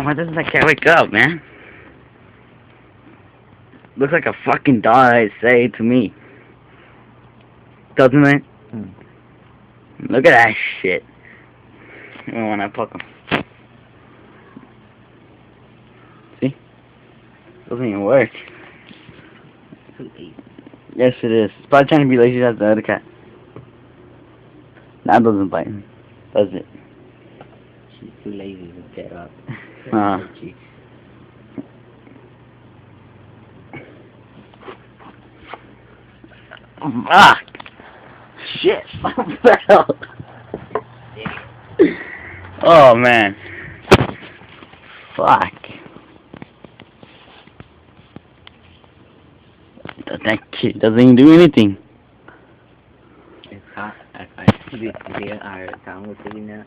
Why doesn't that cat wake up, man? Looks like a fucking dog, I say to me. Doesn't it? Hmm. Look at that shit. When I poke him. See? Doesn't even work. Yes, it is. It's probably trying to be lazy as the other cat. That doesn't bite him, does it? She's too lazy to get up. Fuck! Shit! Fell. Oh man. Fuck. That kid doesn't even do anything. It's hot. I see our sound with it now.